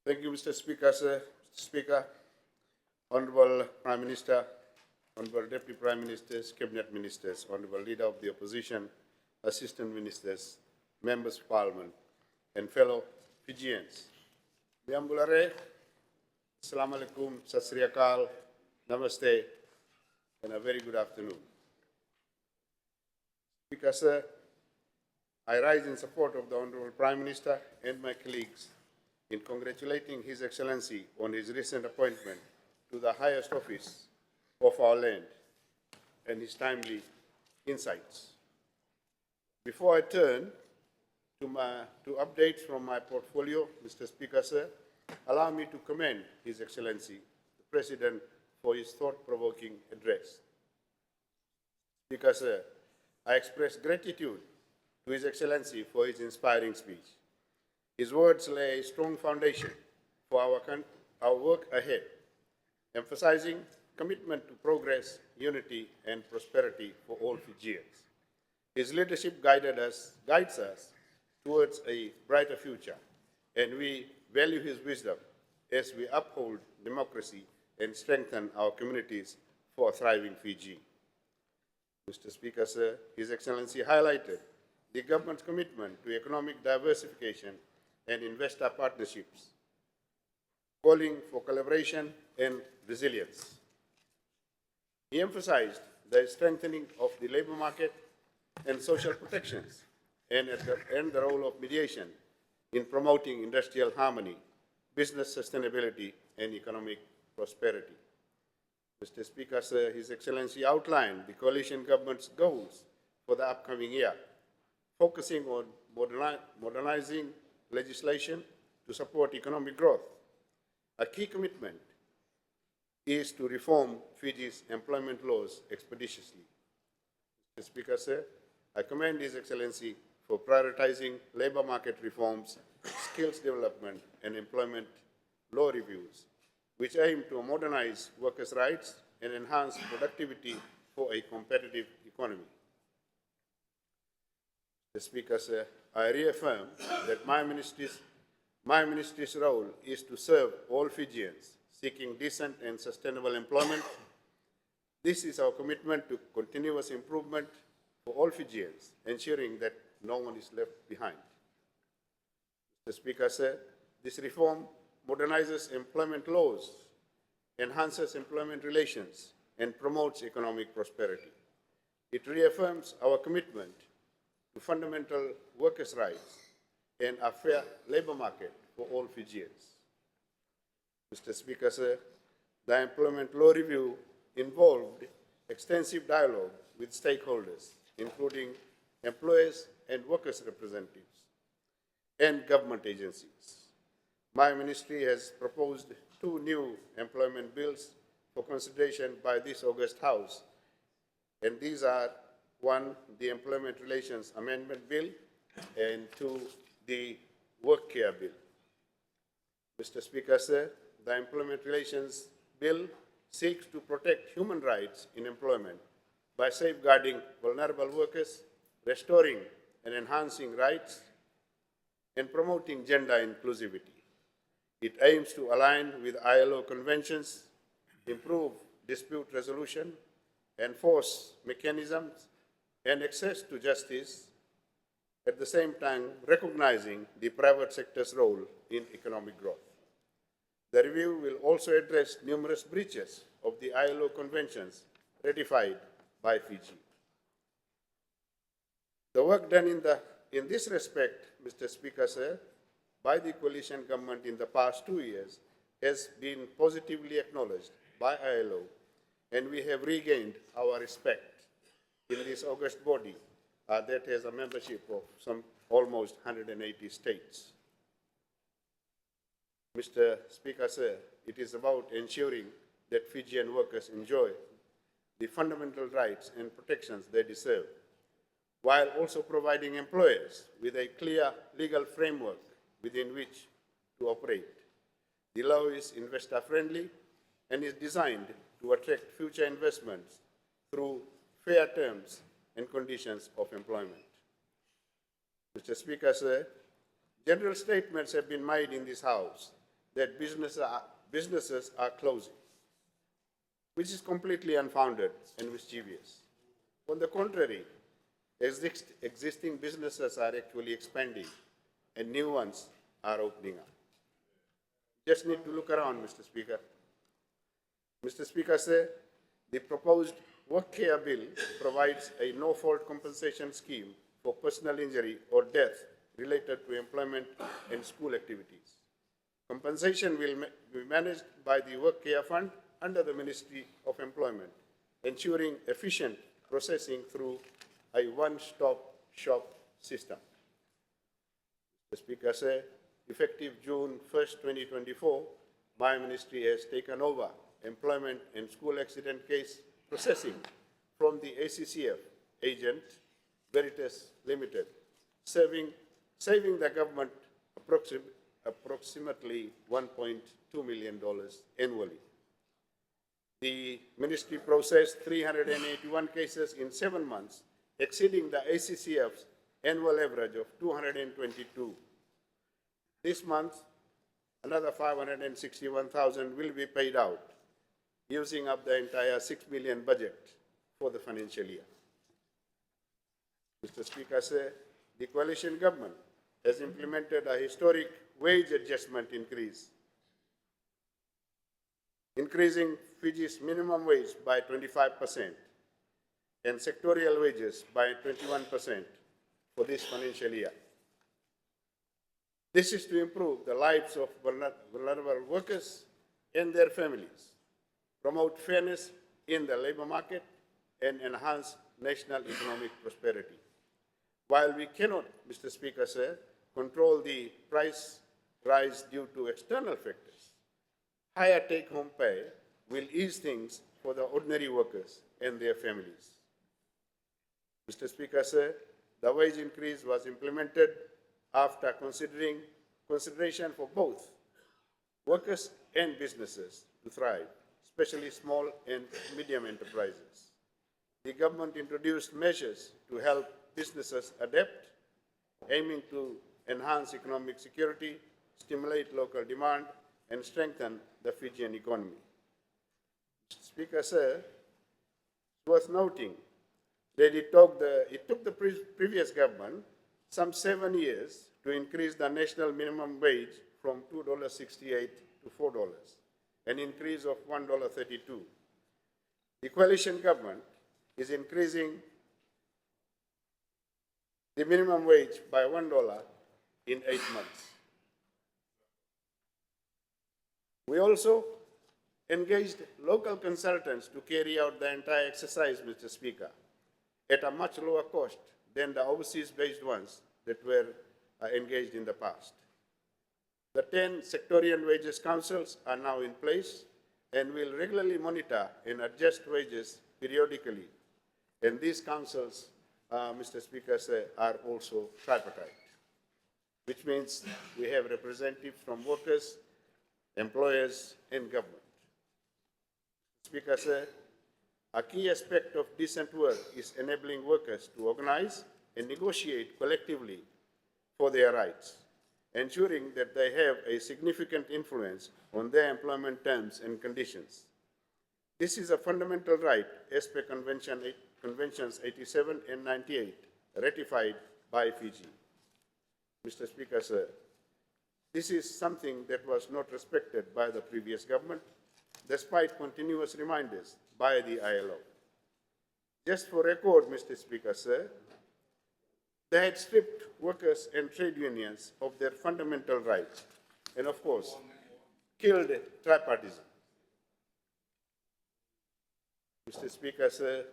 Thank you, Mr. Speaker, sir. Mr. Speaker, Honorable Prime Minister, Honorable Deputy Prime Ministers, Cabinet Ministers, Honorable Leader of the Opposition, Assistant Ministers, Members of Parliament, and fellow Fijians. Biambulare, Assalamu alaikum, Sat Sri Akal, Namaste, and a very good afternoon. Speaker, sir, I rise in support of the Honorable Prime Minister and my colleagues in congratulating His Excellency on his recent appointment to the highest office of our land and his timely insights. Before I turn to updates from my portfolio, Mr. Speaker, sir, allow me to commend His Excellency, the President, for his thought-provoking address. Speaker, sir, I express gratitude to His Excellency for his inspiring speech. His words lay a strong foundation for our work ahead, emphasizing commitment to progress, unity, and prosperity for all Fijians. His leadership guides us towards a brighter future, and we value his wisdom as we uphold democracy and strengthen our communities for a thriving Fiji. Mr. Speaker, sir, His Excellency highlighted the government's commitment to economic diversification and investor partnerships, calling for collaboration and resilience. He emphasized the strengthening of the labor market and social protections and the role of mediation in promoting industrial harmony, business sustainability, and economic prosperity. Mr. Speaker, sir, His Excellency outlined the coalition government's goals for the upcoming year, focusing on modernizing legislation to support economic growth. A key commitment is to reform Fiji's employment laws expeditiously. Mr. Speaker, sir, I commend His Excellency for prioritizing labor market reforms, skills development, and employment law reviews, which aim to modernize workers' rights and enhance productivity for a competitive economy. Mr. Speaker, sir, I reaffirm that my ministry's role is to serve all Fijians seeking decent and sustainable employment. This is our commitment to continuous improvement for all Fijians, ensuring that no one is left behind. Mr. Speaker, sir, this reform modernizes employment laws, enhances employment relations, and promotes economic prosperity. It reaffirms our commitment to fundamental workers' rights and a fair labor market for all Fijians. Mr. Speaker, sir, the employment law review involved extensive dialogue with stakeholders, including employers and workers' representatives and government agencies. My ministry has proposed 2 new employment bills for consideration by this August House, and these are 1, the Employment Relations Amendment Bill, and 2, the Work Care Bill. Mr. Speaker, sir, the Employment Relations Bill seeks to protect human rights in employment by safeguarding vulnerable workers, restoring and enhancing rights, and promoting gender inclusivity. It aims to align with ILO conventions, improve dispute resolution, enforce mechanisms, and access to justice, at the same time recognizing the private sector's role in economic growth. The review will also address numerous breaches of the ILO conventions ratified by Fiji. The work done in this respect, Mr. Speaker, sir, by the coalition government in the past 2 years has been positively acknowledged by ILO, and we have regained our respect in this august body that has a membership of some almost 180 states. Mr. Speaker, sir, it is about ensuring that Fijian workers enjoy the fundamental rights and protections they deserve, while also providing employers with a clear legal framework within which to operate. The law is investor-friendly and is designed to attract future investments through fair terms and conditions of employment. Mr. Speaker, sir, general statements have been made in this House that businesses are closing, which is completely unfounded and mischievous. On the contrary, existing businesses are actually expanding and new ones are opening up. Just need to look around, Mr. Speaker. Mr. Speaker, sir, the proposed work care bill provides a no-fault compensation scheme for personal injury or death related to employment and school activities. Compensation will be managed by the Work Care Fund under the Ministry of Employment, ensuring efficient processing through a one-stop shop system. Mr. Speaker, sir, effective June 1st, 2024, my ministry has taken over employment and school accident case processing from the ACCF agent Veritas Limited, saving the government approximately $1.2 million annually. The ministry processed 381 cases in 7 months, exceeding the ACCF's annual average of 222. This month, another 561,000 will be paid out, using up the entire $6 million budget for the financial year. Mr. Speaker, sir, the coalition government has implemented a historic wage adjustment increase, increasing Fiji's minimum wage by 25% and sectorial wages by 21% for this financial year. This is to improve the lives of vulnerable workers and their families, promote fairness in the labor market, and enhance national economic prosperity. While we cannot, Mr. Speaker, sir, control the price rise due to external factors, higher take-home pay will ease things for the ordinary workers and their families. Mr. Speaker, sir, the wage increase was implemented after consideration for both workers and businesses to thrive, especially small and medium enterprises. The government introduced measures to help businesses adapt, aiming to enhance economic security, stimulate local demand, and strengthen the Fijian economy. Mr. Speaker, sir, it's worth noting that it took the previous government some 7 years to increase the national minimum wage from $2.68 to $4, an increase of $1.32. The coalition government is increasing the minimum wage by $1 in 8 months. We also engaged local consultants to carry out the entire exercise, Mr. Speaker, at a much lower cost than the overseas-based ones that were engaged in the past. The 10 sectorial wages councils are now in place and will regularly monitor and adjust wages periodically. And these councils, Mr. Speaker, are also tripartite, which means we have representatives from workers, employers, and government. Speaker, sir, a key aspect of decent work is enabling workers to organize and negotiate collectively for their rights, ensuring that they have a significant influence on their employment terms and conditions. This is a fundamental right as per Conventions 87 and 98, ratified by Fiji. Mr. Speaker, sir, this is something that was not respected by the previous government, despite continuous reminders by the ILO. Just for record, Mr. Speaker, sir, they had stripped workers and trade unions of their fundamental rights and, of course, killed tripartism. Mr. Speaker, sir,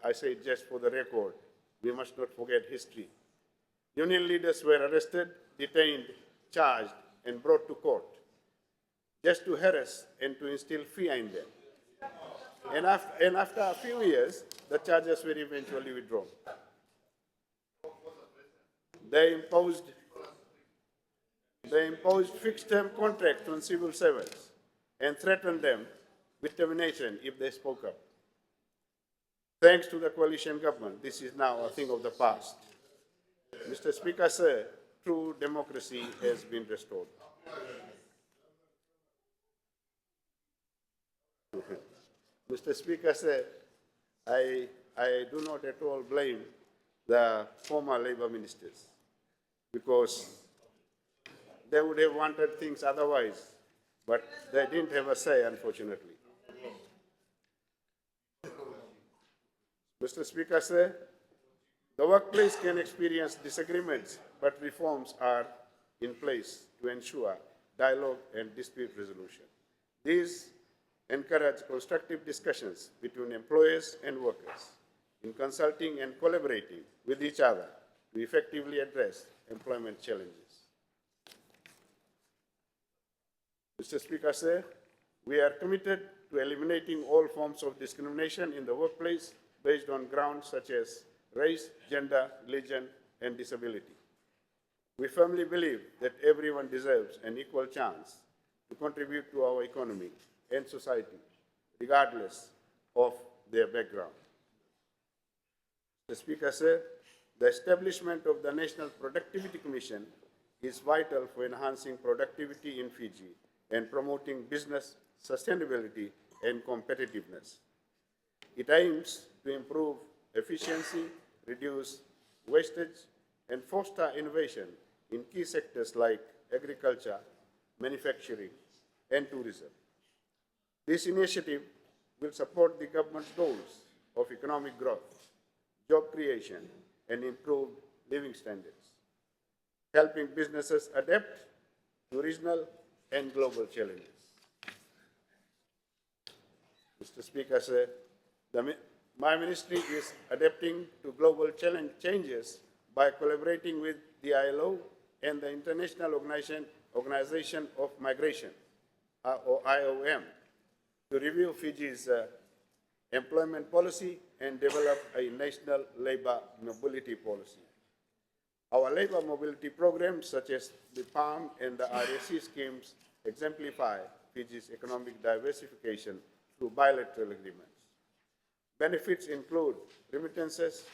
I say just for the record, we must not forget history. Union leaders were arrested, detained, charged, and brought to court just to harass and to instill fear in them. And after a few years, the charges were eventually withdrawn. They imposed fixed-term contracts on civil servants and threatened them with termination if they spoke up. Thanks to the coalition government, this is now a thing of the past. Mr. Speaker, sir, true democracy has been restored. Mr. Speaker, sir, I do not at all blame the former Labour ministers because they would have wanted things otherwise, but they didn't have a say, unfortunately. Mr. Speaker, sir, the workplace can experience disagreements, but reforms are in place to ensure dialogue and dispute resolution. These encourage constructive discussions between employers and workers in consulting and collaborating with each other to effectively address employment challenges. Mr. Speaker, sir, we are committed to eliminating all forms of discrimination in the workplace based on grounds such as race, gender, religion, and disability. We firmly believe that everyone deserves an equal chance to contribute to our economy and society, regardless of their background. Mr. Speaker, sir, the establishment of the National Productivity Commission is vital for enhancing productivity in Fiji and promoting business sustainability and competitiveness. It aims to improve efficiency, reduce wastage, and foster innovation in key sectors like agriculture, manufacturing, and tourism. This initiative will support the government's goals of economic growth, job creation, and improved living standards, helping businesses adapt to regional and global challenges. Mr. Speaker, sir, my ministry is adapting to global changes by collaborating with the ILO and the International Organization of Migration, or IOM, to review Fiji's employment policy and develop a national labor mobility policy. Our labor mobility programs, such as the PALM and the RSC schemes, exemplify Fiji's economic diversification through bilateral agreements. Benefits include remittances,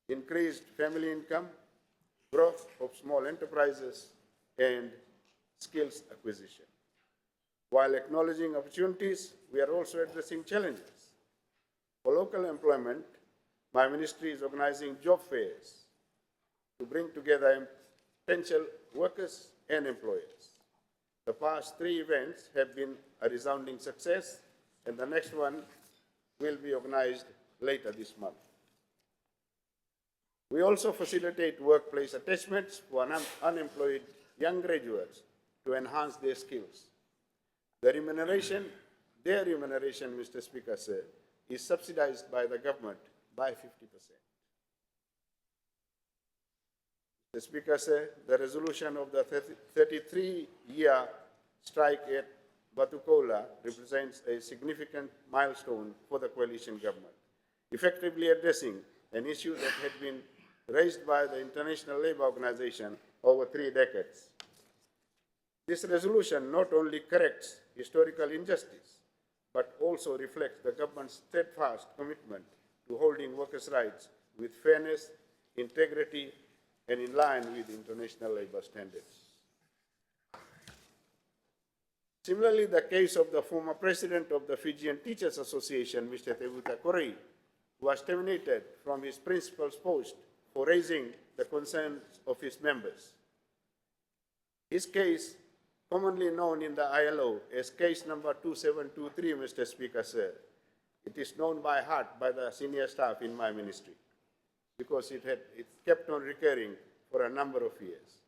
increased family income, growth of small enterprises, and skills acquisition. While acknowledging opportunities, we are also addressing challenges. For local employment, my ministry is organizing job fairs to bring together potential workers and employers. The past 3 events have been a resounding success, and the next one will be organized later this month. We also facilitate workplace attachments for unemployed young graduates to enhance their skills. Their remuneration, Mr. Speaker, sir, is subsidized by the government by 50%. Mr. Speaker, sir, the resolution of the 33-year strike at Batukola represents a significant milestone for the coalition government, effectively addressing an issue that had been raised by the International Labour Organization over 3 decades. This resolution not only corrects historical injustice, but also reflects the government's steadfast commitment to holding workers' rights with fairness, integrity, and in line with international labour standards. Similarly, the case of the former president of the Fijian Teachers Association, Mr. Tevuta Korei, was terminated from his principal's post for raising the concerns of his members. His case, commonly known in the ILO as case number 2723, Mr. Speaker, sir, it is known by heart by the senior staff in my ministry because it kept on recurring for a number of years,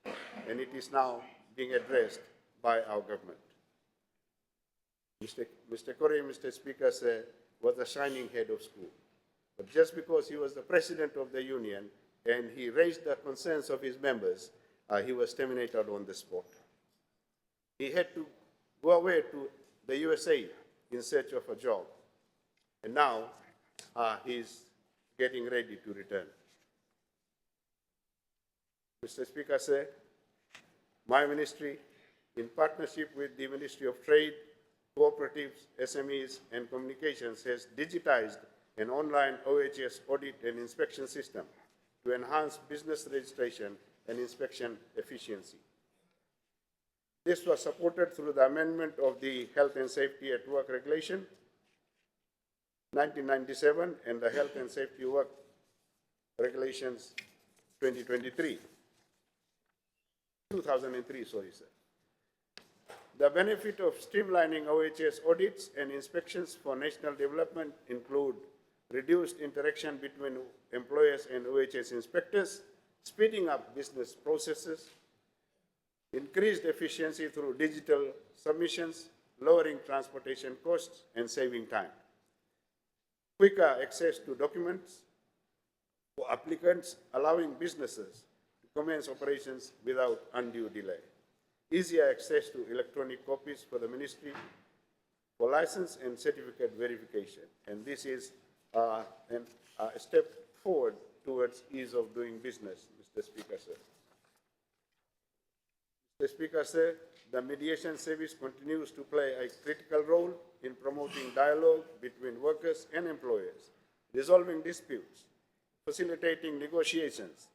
and it is now being addressed by our government. Mr. Korei, Mr. Speaker, sir, was a shining head of school. But just because he was the president of the union and he raised the concerns of his members, he was terminated on the spot. He had to go away to the USA in search of a job. And now he's getting ready to return. Mr. Speaker, sir, my ministry, in partnership with the Ministry of Trade, Cooperatives, SMEs, and Communications, has digitized an online OHS audit and inspection system to enhance business registration and inspection efficiency. This was supported through the amendment of the Health and Safety at Work Regulation 1997 and the Health and Safety Work Regulations 2003, sorry, sir. The benefit of streamlining OHS audits and inspections for national development include reduced interaction between employers and OHS inspectors, speeding up business processes, increased efficiency through digital submissions, lowering transportation costs, and saving time. Quicker access to documents for applicants, allowing businesses to commence operations without undue delay. Easier access to electronic copies for the Ministry for license and certificate verification. And this is a step forward towards ease of doing business, Mr. Speaker, sir. Mr. Speaker, sir, the mediation service continues to play a critical role in promoting dialogue between workers and employers, resolving disputes, facilitating negotiations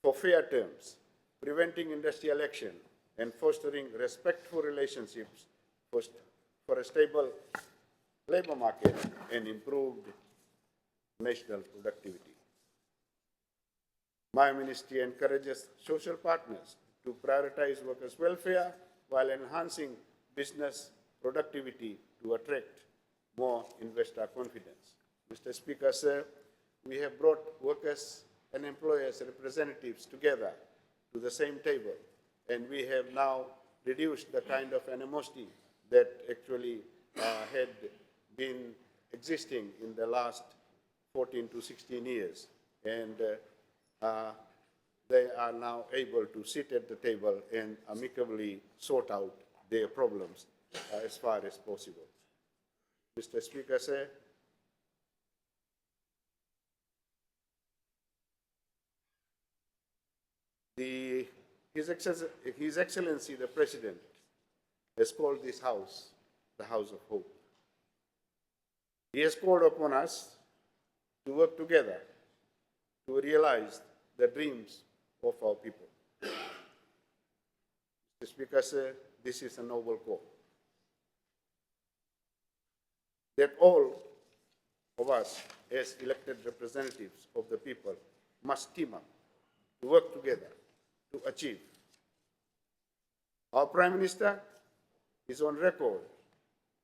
for fair terms, preventing industrial action, and fostering respectful relationships for a stable labor market and improved national productivity. My ministry encourages social partners to prioritize workers' welfare while enhancing business productivity to attract more investor confidence. Mr. Speaker, sir, we have brought workers and employers representatives together to the same table, and we have now reduced the kind of animosity that actually had been existing in the last 14 to 16 years. And they are now able to sit at the table and amicably sort out their problems as far as possible. Mr. Speaker, sir, His Excellency the President has called this House the House of Hope. He has called upon us to work together to realize the dreams of our people. Mr. Speaker, sir, this is a noble call that all of us as elected representatives of the people must team up to work together to achieve. Our Prime Minister is on record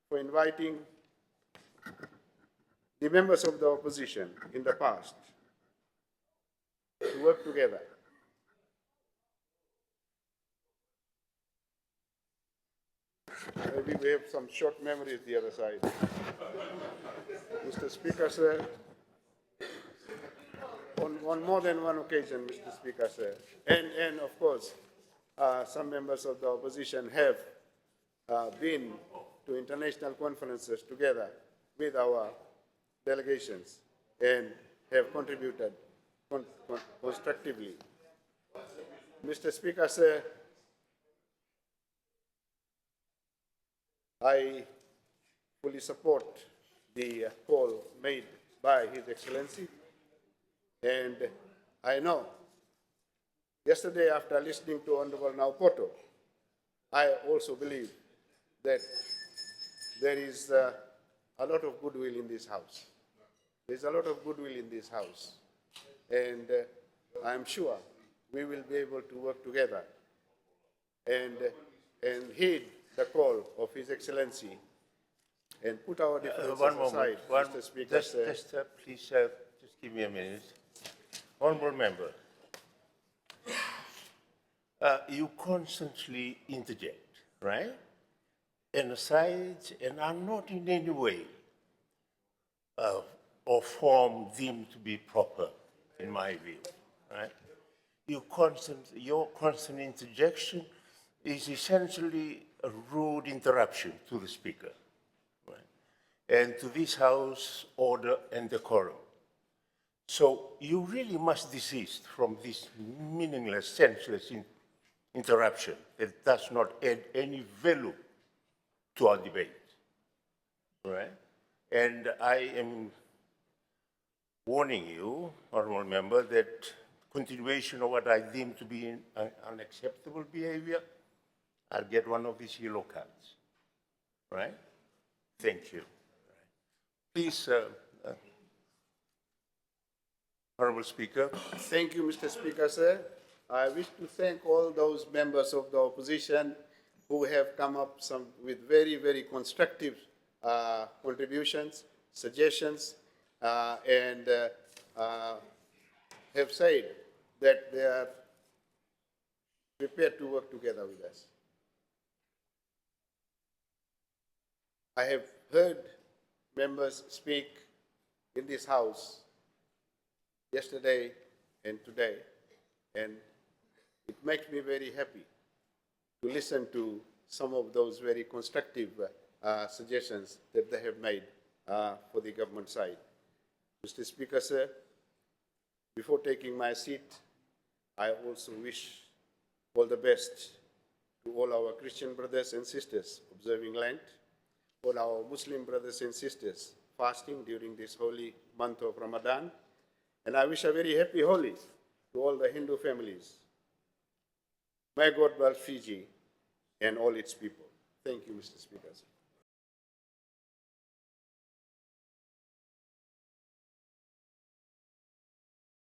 for inviting the members of the opposition in the past to work together. Maybe we have some short memories the other side. Mr. Speaker, sir, on more than one occasion, Mr. Speaker, sir, and of course, some members of the opposition have been to international conferences together with our delegations and have contributed constructively. Mr. Speaker, sir, I fully support the call made by His Excellency, and I know yesterday after listening to Honorable Naupoto, I also believe that there is a lot of goodwill in this House. There's a lot of goodwill in this House, and I'm sure we will be able to work together and heed the call of His Excellency and put our differences aside. Mr. Speaker, please, just give me a minute. Honourable Member, you constantly interject, right? And aside, and are not in any way or form deemed to be proper, in my view, right? Your constant interjection is essentially a rude interruption to the Speaker, right? And to this House order and decorum. So you really must desist from this meaningless, senseless interruption that does not add any value to our debate, right? And I am warning you, Honourable Member, that continuation of what I deem to be unacceptable behavior, I'll get one of these yellow cards. Right? Thank you. Please, Honorable Speaker. Thank you, Mr. Speaker, sir. I wish to thank all those members of the opposition who have come up with very, very constructive contributions, suggestions, and have said that they are prepared to work together with us. I have heard members speak in this House yesterday and today, and it makes me very happy to listen to some of those very constructive suggestions that they have made for the government side. Mr. Speaker, sir, before taking my seat, I also wish all the best to all our Christian brothers and sisters observing Lent, all our Muslim brothers and sisters fasting during this holy month of Ramadan, and I wish a very happy Holi to all the Hindu families. May God bless Fiji and all its people. Thank you, Mr. Speaker.